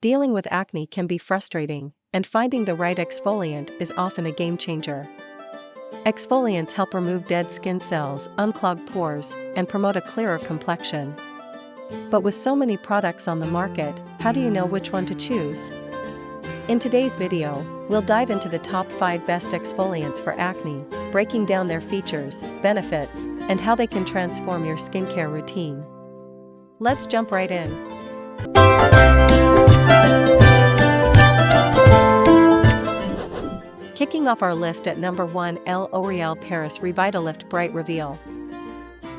Dealing with acne can be frustrating, and finding the right exfoliant is often a game changer. Exfoliants help remove dead skin cells, unclog pores, and promote a clearer complexion. But with so many products on the market, how do you know which one to choose? In today's video, we'll dive into the top 5 best exfoliants for acne, breaking down their features, benefits, and how they can transform your skincare routine. Let's jump right in. Kicking off our list at number 1, LOreal Paris Revitalift Bright Reveal.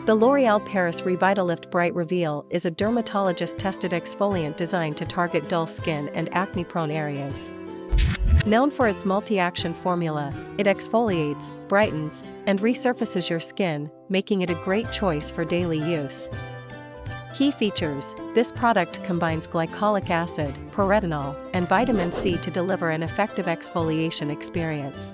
The L'Oreal Paris Revitalift Bright Reveal is a dermatologist-tested exfoliant designed to target dull skin and acne-prone areas. Known for its multi-action formula, it exfoliates, brightens, and resurfaces your skin, making it a great choice for daily use. Key features: this product combines glycolic acid, retinol, and vitamin C to deliver an effective exfoliation experience.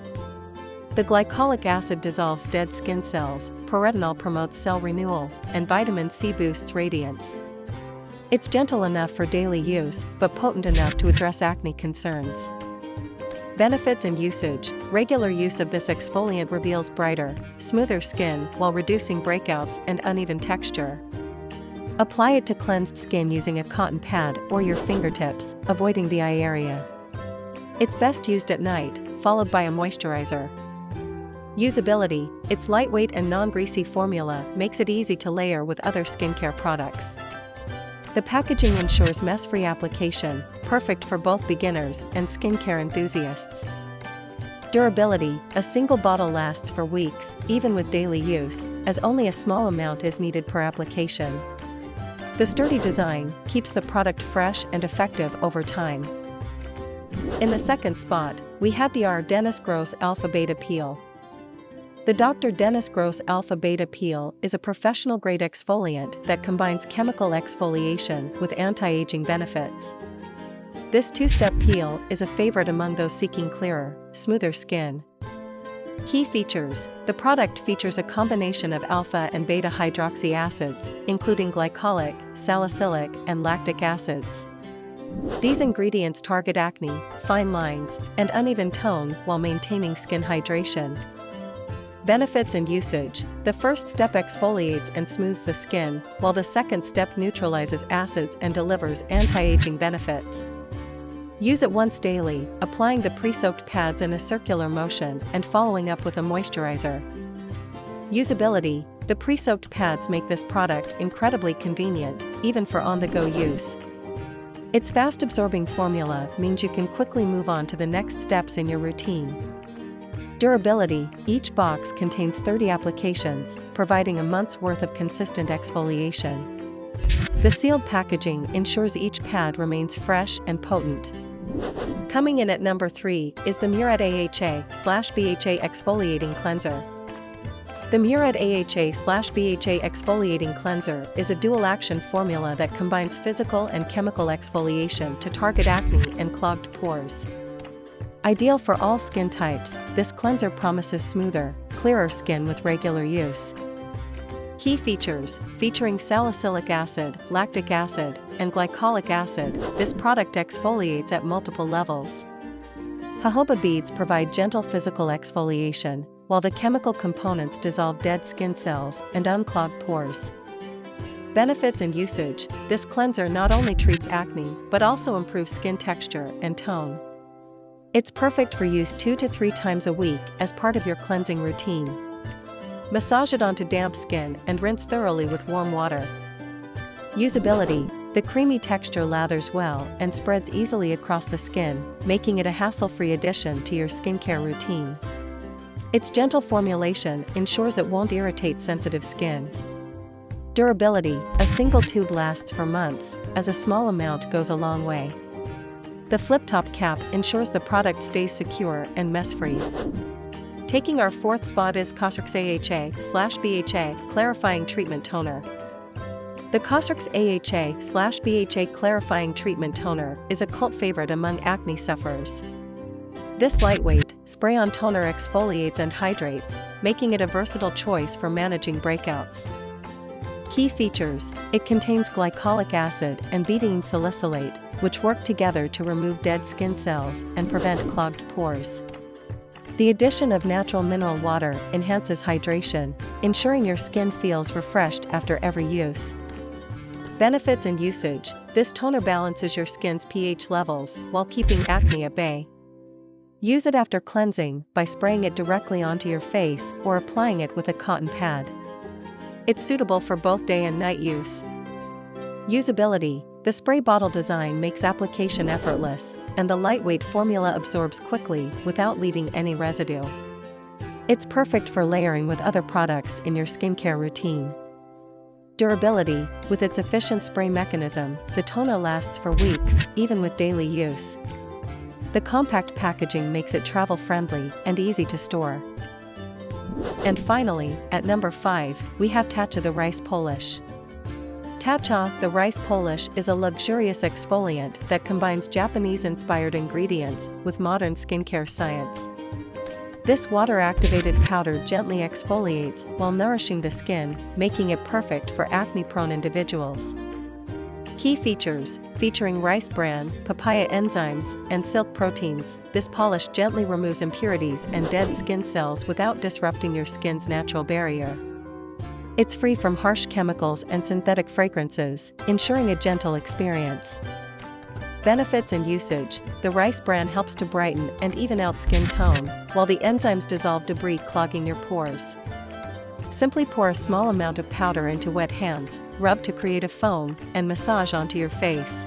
The glycolic acid dissolves dead skin cells, retinol promotes cell renewal, and vitamin C boosts radiance. It's gentle enough for daily use, but potent enough to address acne concerns. Benefits and usage: regular use of this exfoliant reveals brighter, smoother skin while reducing breakouts and uneven texture. Apply it to cleansed skin using a cotton pad or your fingertips, avoiding the eye area. It's best used at night, followed by a moisturizer. Usability: its lightweight and non-greasy formula makes it easy to layer with other skincare products. The packaging ensures mess-free application, perfect for both beginners and skincare enthusiasts. Durability: a single bottle lasts for weeks, even with daily use, as only a small amount is needed per application. The sturdy design keeps the product fresh and effective over time. In the second spot, we have Dr. Dennis Gross Alpha Beta Peel. The Dr. Dennis Gross Alpha Beta Peel is a professional-grade exfoliant that combines chemical exfoliation with anti-aging benefits. This two-step peel is a favorite among those seeking clearer, smoother skin. Key features: the product features a combination of alpha and beta hydroxy acids, including glycolic, salicylic, and lactic acids. These ingredients target acne, fine lines, and uneven tone while maintaining skin hydration. Benefits and usage: the first step exfoliates and smooths the skin, while the second step neutralizes acids and delivers anti-aging benefits. Use it once daily, applying the pre-soaked pads in a circular motion and following up with a moisturizer. Usability: the pre-soaked pads make this product incredibly convenient, even for on-the-go use. Its fast-absorbing formula means you can quickly move on to the next steps in your routine. Durability: each box contains 30 applications, providing a month's worth of consistent exfoliation. The sealed packaging ensures each pad remains fresh and potent. Coming in at number 3 is the Murad AHA/BHA Exfoliating Cleanser. The Murad AHA/BHA Exfoliating Cleanser is a dual-action formula that combines physical and chemical exfoliation to target acne and clogged pores. Ideal for all skin types, this cleanser promises smoother, clearer skin with regular use. Key features: featuring salicylic acid, lactic acid, and glycolic acid, this product exfoliates at multiple levels. Jojoba beads provide gentle physical exfoliation, while the chemical components dissolve dead skin cells and unclog pores. Benefits and usage: this cleanser not only treats acne, but also improves skin texture and tone. It's perfect for use 2 to 3 times a week as part of your cleansing routine. Massage it onto damp skin and rinse thoroughly with warm water. Usability: the creamy texture lathers well and spreads easily across the skin, making it a hassle-free addition to your skincare routine. Its gentle formulation ensures it won't irritate sensitive skin. Durability: a single tube lasts for months, as a small amount goes a long way. The flip-top cap ensures the product stays secure and mess-free. Taking our 4th spot is Cosrx AHA/BHA Clarifying Treatment Toner. The Cosrx AHA/BHA Clarifying Treatment Toner is a cult favorite among acne sufferers. This lightweight, spray-on toner exfoliates and hydrates, making it a versatile choice for managing breakouts. Key features: it contains glycolic acid and betaine salicylate, which work together to remove dead skin cells and prevent clogged pores. The addition of natural mineral water enhances hydration, ensuring your skin feels refreshed after every use. Benefits and usage: this toner balances your skin's pH levels while keeping acne at bay. Use it after cleansing by spraying it directly onto your face or applying it with a cotton pad. It's suitable for both day and night use. Usability: the spray bottle design makes application effortless, and the lightweight formula absorbs quickly without leaving any residue. It's perfect for layering with other products in your skincare routine. Durability: with its efficient spray mechanism, the toner lasts for weeks, even with daily use. The compact packaging makes it travel-friendly and easy to store. And finally, at number 5, we have Tatcha the Rice Polish. Tatcha, the rice polish, is a luxurious exfoliant that combines Japanese-inspired ingredients with modern skincare science. This water-activated powder gently exfoliates while nourishing the skin, making it perfect for acne-prone individuals. Key features: featuring rice bran, papaya enzymes, and silk proteins, this polish gently removes impurities and dead skin cells without disrupting your skin's natural barrier. It's free from harsh chemicals and synthetic fragrances, ensuring a gentle experience. Benefits and usage: the rice bran helps to brighten and even out skin tone, while the enzymes dissolve debris clogging your pores. Simply pour a small amount of powder into wet hands, rub to create a foam, and massage onto your face.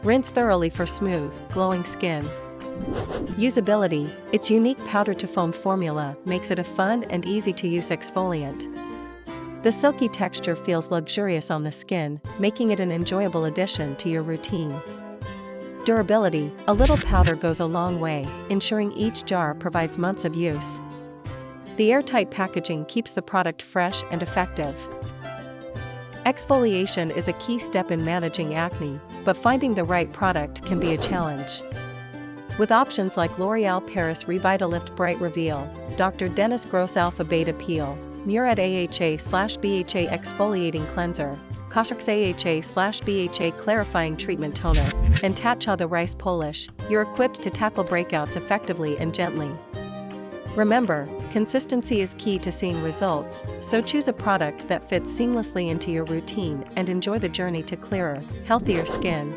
Rinse thoroughly for smooth, glowing skin. Usability: its unique powder-to-foam formula makes it a fun and easy-to-use exfoliant. The silky texture feels luxurious on the skin, making it an enjoyable addition to your routine. Durability: a little powder goes a long way, ensuring each jar provides months of use. The airtight packaging keeps the product fresh and effective. Exfoliation is a key step in managing acne, but finding the right product can be a challenge. With options like L'Oreal Paris Revitalift Bright Reveal, Dr. Dennis Gross Alpha Beta Peel, Murad AHA/BHA Exfoliating Cleanser, Cosrx AHA/BHA Clarifying Treatment Toner, and Tatcha the Rice Polish, you're equipped to tackle breakouts effectively and gently. Remember, consistency is key to seeing results, so choose a product that fits seamlessly into your routine and enjoy the journey to clearer, healthier skin.